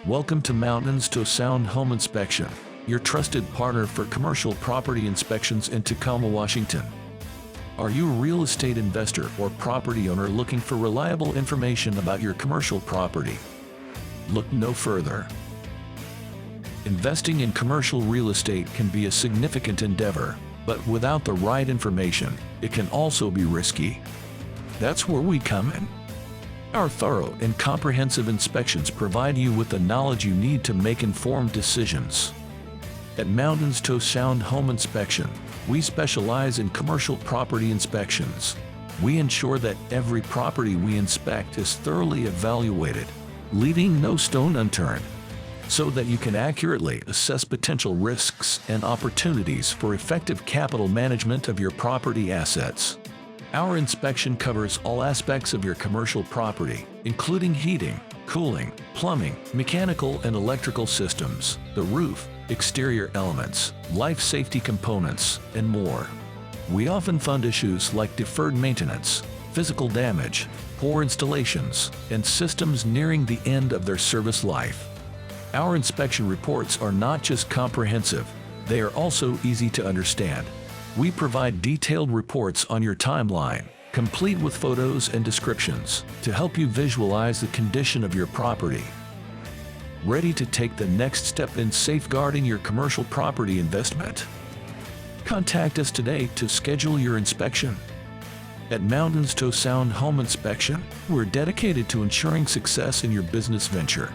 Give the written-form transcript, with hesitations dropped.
Welcome to 𝗖𝗏𝗄𝗉 Home Inspection, your trusted partner for commercial property inspections in Tacoma, Washington. Are you a real estate investor or property owner looking for reliable information about your commercial property? Look no further. Investing in commercial real estate can be a significant endeavor, but without the right information, it can also be risky. That's where we come in. Our thorough and comprehensive inspections provide you with the knowledge you need to make informed decisions. At 𝗖𝗏𝗄𝗉 Home Inspection, we specialize in commercial property inspections. We ensure that every property we inspect is thoroughly evaluated, leaving no stone unturned, so that you can accurately assess potential risks and opportunities for effective capital management of your property assets. Our inspection covers all aspects of your commercial property, including heating, cooling, plumbing, mechanical and electrical systems, the roof, exterior elements, life safety components, and more. We often fund issues like deferred maintenance, physical damage, poor installations, and systems nearing the end of their service life. Our inspection reports are not just comprehensive, they are also easy to understand. We provide detailed reports on your timeline, complete with photos and descriptions, to help you visualize the condition of your property. Ready to take the next step in safeguarding your commercial property investment? Contact us today to schedule your inspection. At 𝗖𝗏𝗄𝗉 Home Inspection, we're dedicated to ensuring success in your business venture.